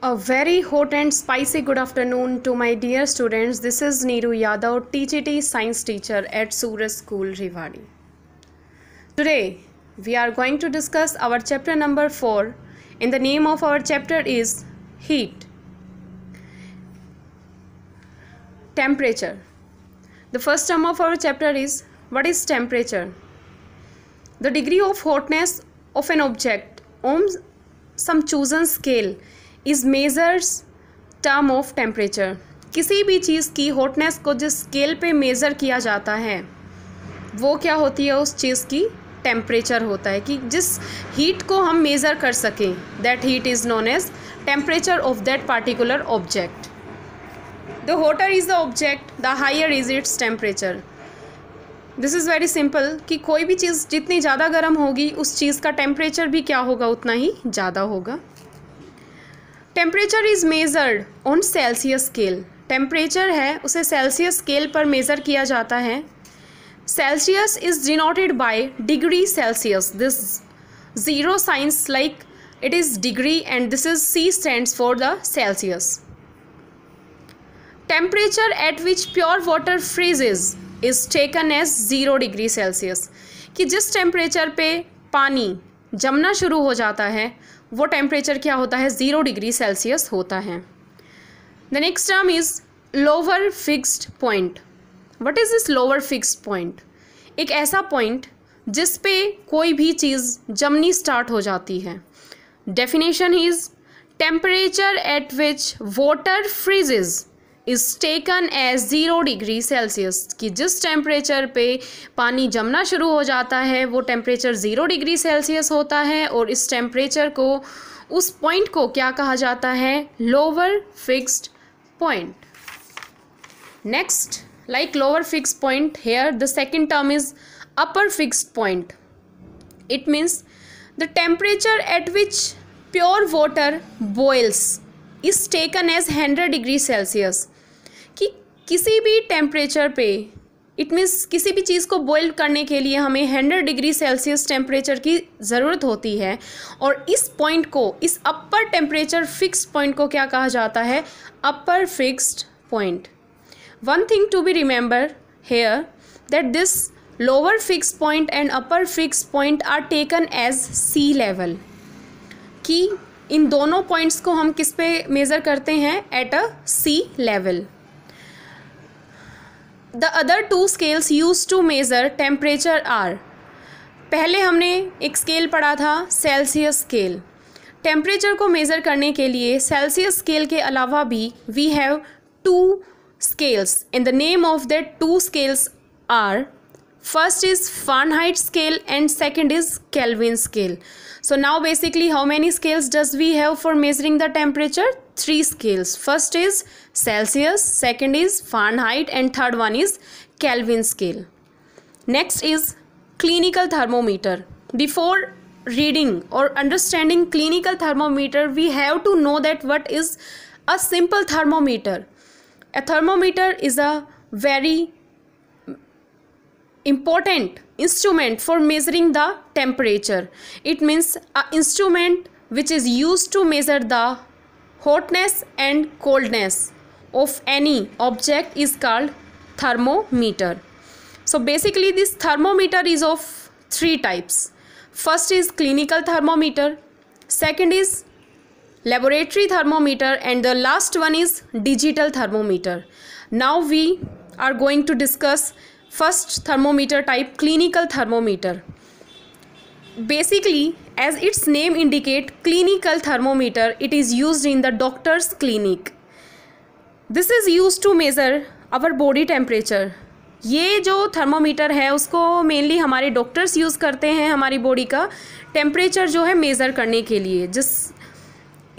A very hot and spicy good afternoon to my dear students. This is Neeru Yadav, TGT science teacher at Suraj School, Rewari. Today, we are going to discuss our chapter number 4 and the name of our chapter is Heat. Temperature. The first term of our chapter is what is temperature? The degree of hotness of an object on some chosen scale is measures term of temperature. किसी भी चीज़ की hotness को जिस scale पे measure किया जाता है वो क्या होती है, उस चीज़ की टेम्परेचर होता है कि जिस हीट को हम मेज़र कर सकें, that heat is known as temperature of that particular object. The hotter is the object, the higher is its temperature. This is very simple कि कोई भी चीज़ जितनी ज़्यादा गर्म होगी उस चीज़ का टेम्परेचर भी क्या होगा, उतना ही ज़्यादा होगा. Temperature is measured on Celsius scale. Temperature है उसे सेल्सियस स्केल पर मेज़र किया जाता है. Celsius is denoted by degree Celsius. This zero science like it is degree and this is C stands for the Celsius. Temperature at which pure water freezes is taken as 0 degree Celsius. कि जिस temperature पे पानी जमना शुरू हो जाता है वो temperature क्या होता है, 0 डिग्री सेल्सियस होता है. The next term is lower fixed point. What is this lower fixed point? एक ऐसा पॉइंट जिस पे कोई भी चीज़ जमनी स्टार्ट हो जाती है. Definition is temperature at which water freezes is taken as 0 degree Celsius. कि जिस टेम्परेचर पे पानी जमना शुरू हो जाता है वो टेम्परेचर 0 डिग्री सेल्सियस होता है और इस टेम्परेचर को, उस पॉइंट को क्या कहा जाता है, lower fixed point. Next, like lower fixed point, here the second term is upper fixed point. It means the temperature at which pure water boils is taken as 100 degree Celsius. कि किसी भी temperature पे, it means किसी भी चीज़ को boil करने के लिए हमें 100 डिग्री सेल्सियस टेम्परेचर की ज़रूरत होती है और इस पॉइंट को, इस अपर टेम्परेचर फिक्स्ड पॉइंट को क्या कहा जाता है, upper fixed point. One thing to be remember here that this lower fixed point and upper fixed point are taken as sea level. कि इन दोनों पॉइंट्स को हम किस पे मेज़र करते हैं, at a sea level. The other 2 scales use to measure temperature are. पहले हमने एक स्केल पढ़ा था, सेल्सियस स्केल. टेम्परेचर को मेज़र करने के लिए सेल्सियस स्केल के अलावा भी we have 2 scales and the name of that 2 scales are, first is Fahrenheit scale and second is Kelvin scale. So now basically how many scales does we have for measuring the temperature? 3 scales. First is Celsius, second is Fahrenheit and third one is Kelvin scale. Next is clinical thermometer. Before reading or understanding clinical thermometer, we have to know that what is a simple thermometer. A thermometer is a very important instrument for measuring the temperature. It means an instrument which is used to measure the hotness and coldness of any object is called thermometer. So basically this thermometer is of 3 types. First is clinical thermometer, second is laboratory thermometer and the last one is digital thermometer. Now we are going to discuss first thermometer type, clinical thermometer. Basically, as its name indicate, clinical thermometer, it is used in the doctor's clinic. This is used to measure our body temperature. ये जो thermometer है उसको mainly हमारे doctors use करते हैं हमारी body का temperature जो है मेज़र करने के लिए. जिस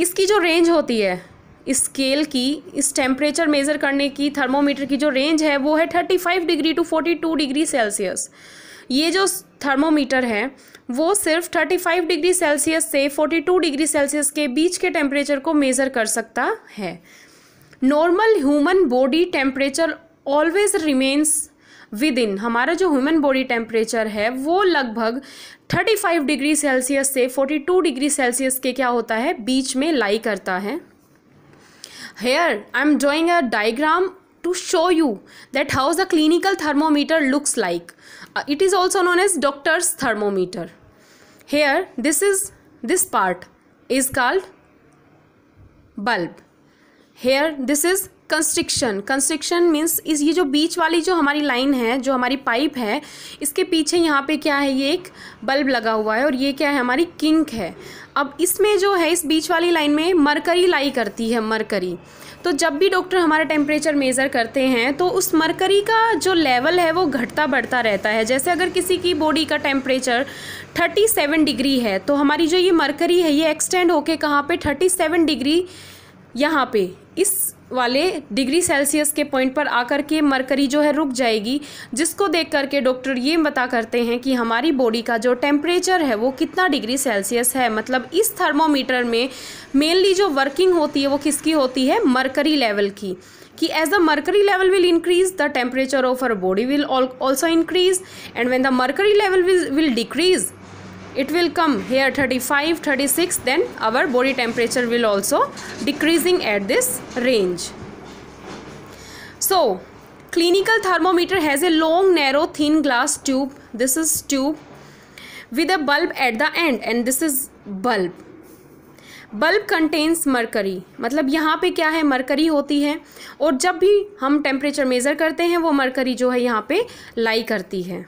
इसकी जो रेंज होती है इस स्केल की, इस टेम्परेचर मेज़र करने की थर्मोमीटर की जो रेंज है वो है 35 डिग्री टू 42 डिग्री सेल्सियस. ये जो थर्मोमीटर है वो सिर्फ 35 डिग्री सेल्सियस से 42 डिग्री सेल्सियस के बीच के टेम्परेचर को मेज़र कर सकता है. Normal human body temperature always remains with in. हमारा जो ह्यूमन बॉडी टेम्परेचर है वो लगभग 35 डिग्री सेल्सियस से 42 डिग्री सेल्सियस के क्या होता है, बीच में लाई करता है. Here I am drawing a diagram to show you that how the clinical thermometer looks like. It is also known as doctor's thermometer. Here this part is called bulb. Here this is constriction. Constriction means इस ये जो बीच वाली जो हमारी line है, जो हमारी pipe है, इसके पीछे यहाँ पे क्या है, ये एक बल्ब लगा हुआ है और ये क्या है, हमारी किंक है. अब इसमें जो है इस बीच वाली लाइन में मरकरी लाई करती है, मरकरी. तो जब भी डॉक्टर हमारा टेम्परेचर मेज़र करते हैं तो उस मरकरी का जो लेवल है वो घटता बढ़ता रहता है. जैसे अगर किसी की बॉडी का टेम्परेचर 37 डिग्री है तो हमारी जो ये मरकरी है ये एक्सटेंड होके कहाँ पे 37 डिग्री यहाँ पे इस वाले डिग्री सेल्सियस के पॉइंट पर आकर के मरकरी जो है रुक जाएगी, जिसको देख करके डॉक्टर ये बता करते हैं कि हमारी बॉडी का जो टेम्परेचर है वो कितना डिग्री सेल्सियस है. मतलब इस थर्मोमीटर में मेनली जो वर्किंग होती है वो किसकी होती है, मरकरी लेवल की. कि as the mercury level will increase the temperature of our body will also increase, and when the mercury level will decrease it will come here 35, 36, then our body temperature will also decreasing at this range. So clinical thermometer has a long narrow thin glass tube. This is tube with a bulb at the end and this is bulb. Bulb contains mercury. मतलब यहाँ पे क्या है, mercury होती है और जब भी हम टेम्परेचर मेज़र करते हैं वो मरकरी जो है यहाँ पे लाई करती है.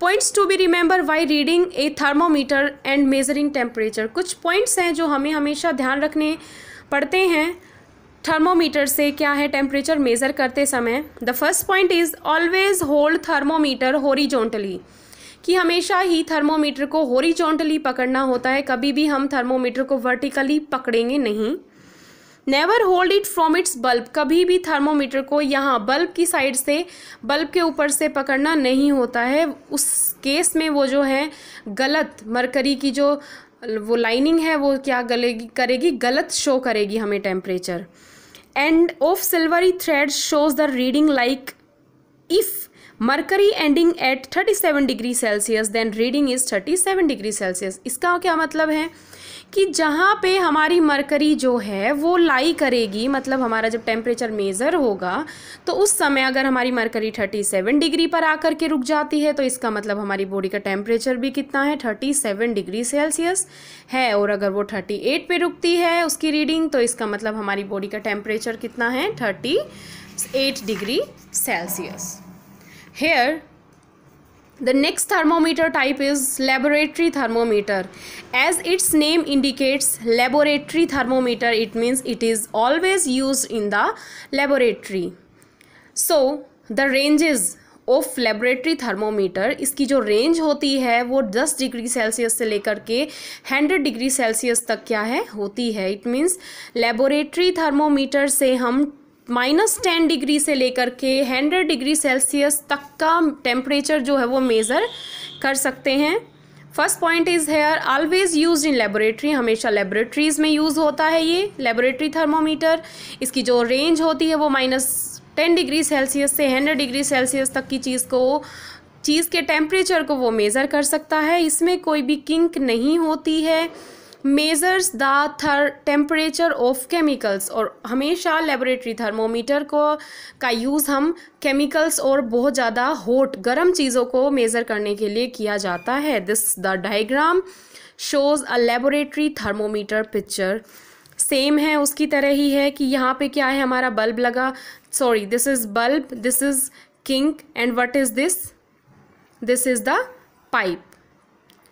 Points to be remember why reading a thermometer and measuring temperature. कुछ पॉइंट्स हैं जो हमें हमेशा ध्यान रखने पड़ते हैं थर्मोमीटर से क्या है टेम्परेचर मेज़र करते समय. The first point is always hold thermometer horizontally. कि हमेशा ही थर्मोमीटर को हॉरिजॉन्टली पकड़ना होता है, कभी भी हम थर्मोमीटर को वर्टिकली पकड़ेंगे नहीं. Never hold it from its bulb. कभी भी थर्मोमीटर को यहाँ बल्ब की साइड से, बल्ब के ऊपर से पकड़ना नहीं होता है. उस केस में वो जो है गलत मरकरी की जो वो लाइनिंग है वो क्या करेगी, गलत शो करेगी हमें temperature. And of silvery thread shows the reading like if mercury ending at 37 degree Celsius then reading is 37 degree Celsius. इसका क्या मतलब है कि जहाँ पे हमारी मरकरी जो है वो लाई करेगी, मतलब हमारा जब टेम्परेचर मेज़र होगा तो उस समय अगर हमारी मरकरी 37 डिग्री पर आकर के रुक जाती है तो इसका मतलब हमारी बॉडी का टेम्परेचर भी कितना है, 37 डिग्री सेल्सियस है. और अगर वो 38 पे रुकती है उसकी रीडिंग तो इसका मतलब हमारी बॉडी का टेम्परेचर कितना है, 38 degree Celsius. Here the next thermometer type is laboratory thermometer. As its name indicates, laboratory thermometer, it means it is always used in the laboratory. So the ranges of laboratory thermometer, इसकी जो range होती है वो 10 degree Celsius से लेकर के 100 degree Celsius तक क्या है, होती है. इट मीन्स लेबोरेटरी थर्मोमीटर से हम -10 डिग्री से लेकर के 100 डिग्री सेल्सियस तक का टेम्परेचर जो है वो मेज़र कर सकते हैं. First point is here always use in laboratory. हमेशा लेबोरेटरीज़ में यूज़ होता है ये लेबोरेटरी थर्मोमीटर. इसकी जो रेंज होती है वो -10 डिग्री सेल्सियस से 100 डिग्री सेल्सियस तक की चीज़ के टेम्परेचर को वो मेज़र कर सकता है. इसमें कोई भी किंक नहीं होती है. Measures the temperature of chemicals. और हमेशा लेबोरेटरी थर्मोमीटर का यूज़ हम केमिकल्स और बहुत ज़्यादा हॉट गर्म चीज़ों को मेज़र करने के लिए किया जाता है. This the diagram shows a laboratory thermometer picture. Same है उसकी तरह ही है कि यहाँ पे क्या है, हमारा बल्ब लगा, sorry this is bulb, this is kink and what is this, this is the pipe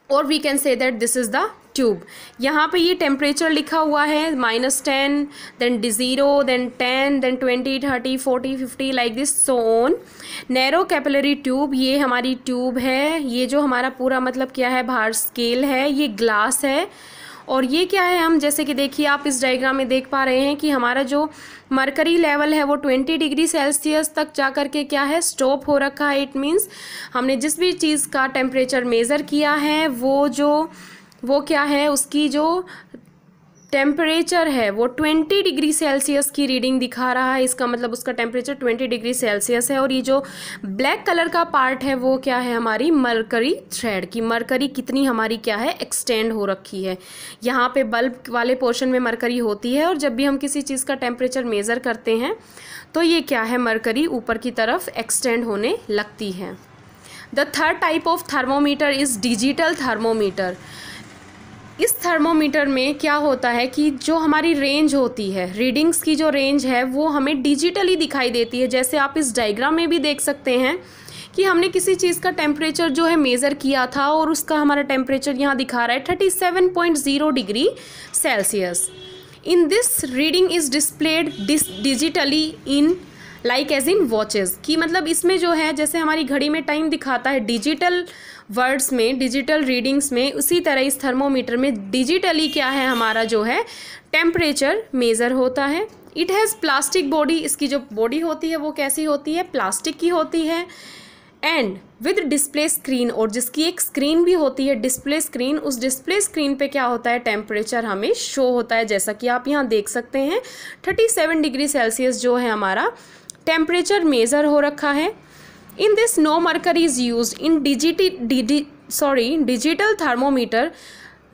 और we can say that this is the tube. यहाँ पे ये टेम्परेचर लिखा हुआ है -10, then 0, then 10, then 20, 30, 40, 50 like this so on. Narrow capillary tube, ये हमारी tube है. ये जो हमारा पूरा मतलब क्या है, बाहर स्केल है, ये ग्लास है. और ये क्या है, हम जैसे कि देखिए आप इस डायग्राम में देख पा रहे हैं कि हमारा जो मरकरी लेवल है वो 20 डिग्री सेल्सियस तक जा कर के क्या है, स्टॉप हो रखा है. इट मीन्स हमने जिस भी चीज़ का टेम्परेचर मेज़र किया है वो क्या है, उसकी जो टेम्परेचर है वो 20 डिग्री सेल्सियस की रीडिंग दिखा रहा है, इसका मतलब उसका टेम्परेचर 20 डिग्री सेल्सियस है। और ये जो ब्लैक कलर का पार्ट है वो क्या है, हमारी मरकरी थ्रेड की मरकरी कितनी हमारी क्या है, एक्सटेंड हो रखी है। यहाँ पे बल्ब वाले पोर्शन में मरकरी होती है, और जब भी हम किसी चीज़ का टेम्परेचर मेज़र करते हैं तो ये क्या है, मरकरी ऊपर की तरफ एक्सटेंड होने लगती है। The third type of thermometer is digital thermometer. इस थर्मोमीटर में क्या होता है कि जो हमारी रेंज होती है, रीडिंग्स की जो रेंज है वो हमें डिजिटली दिखाई देती है। जैसे आप इस डायग्राम में भी देख सकते हैं कि हमने किसी चीज़ का टेम्परेचर जो है मेज़र किया था और उसका हमारा टेम्परेचर यहाँ दिखा रहा है 37.0 degree Celsius. In this reading is displayed digitally in like as in watches, कि मतलब इसमें जो है जैसे हमारी घड़ी में टाइम दिखाता है डिजिटल वर्ड्स में, डिजिटल रीडिंग्स में, उसी तरह इस थर्मोमीटर में डिजिटली क्या है, हमारा जो है टेम्परेचर मेज़र होता है। इट हैज़ प्लास्टिक बॉडी, इसकी जो बॉडी होती है वो कैसी होती है, प्लास्टिक की होती है। एंड विद डिस्प्ले स्क्रीन, और जिसकी एक स्क्रीन भी होती है, डिस्प्ले स्क्रीन, उस डिस्प्ले स्क्रीन पे क्या होता है, टेम्परेचर हमें शो होता है, जैसा कि आप यहाँ देख सकते हैं 37 डिग्री सेल्सियस जो है हमारा टेम्परेचर मेज़र हो रखा है। In this no mercury is use in digital thermometer.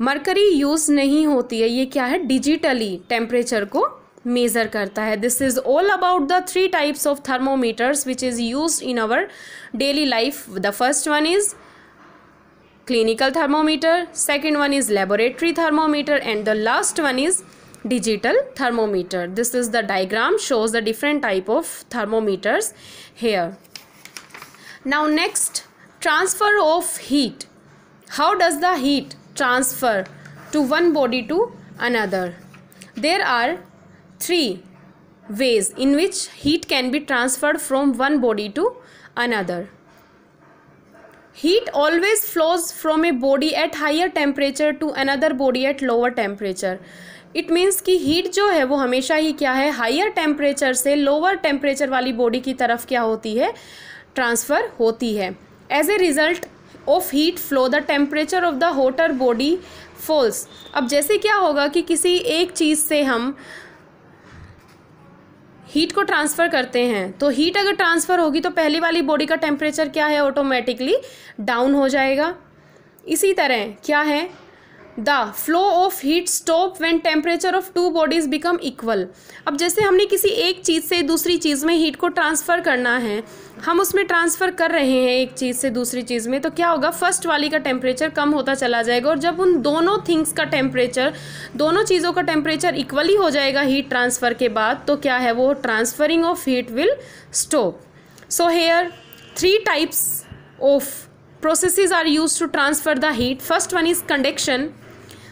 Mercury use नहीं होती है, ये क्या है, डिजिटली टेम्परेचर को मेज़र करता है। This is all about the 3 types of thermometers which is use in our daily life. The first one is clinical thermometer, second one is laboratory thermometer, and the last one is digital thermometer. This is the diagram, shows the different type of thermometers here. Now next, transfer of heat. How does the heat transfer to one body to another? There are 3 ways in which heat can be transferred from one body to another. Heat always flows from a body at higher temperature to another body at lower temperature. It means कि heat जो है वो हमेशा ही क्या है, higher temperature से lower temperature वाली बॉडी की तरफ क्या होती है, ट्रांसफ़र होती है। As a result of heat flow the temperature of the hotter body falls. अब जैसे क्या होगा कि किसी एक चीज़ से हम हीट को ट्रांसफ़र करते हैं, तो हीट अगर ट्रांसफ़र होगी तो पहली वाली बॉडी का टेम्परेचर क्या है, ऑटोमेटिकली डाउन हो जाएगा। इसी तरह क्या है, the flow of heat stop when temperature of 2 bodies become equal. अब जैसे हमने किसी एक चीज़ से दूसरी चीज़ में हीट को ट्रांसफ़र करना है, हम उसमें ट्रांसफ़र कर रहे हैं एक चीज़ से दूसरी चीज़ में, तो क्या होगा, फर्स्ट वाली का टेम्परेचर कम होता चला जाएगा, और जब उन दोनों थिंग्स का टेम्परेचर, दोनों चीज़ों का टेम्परेचर इक्वली हो जाएगा हीट ट्रांसफ़र के बाद, तो क्या है, वो transferring of heat will stop. So here 3 types of processes are used to transfer the heat. First one is conduction,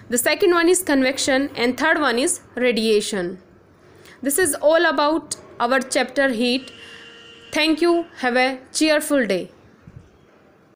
the second one is convection, and third one is radiation. This is all about our chapter heat. Thank you. Have a cheerful day.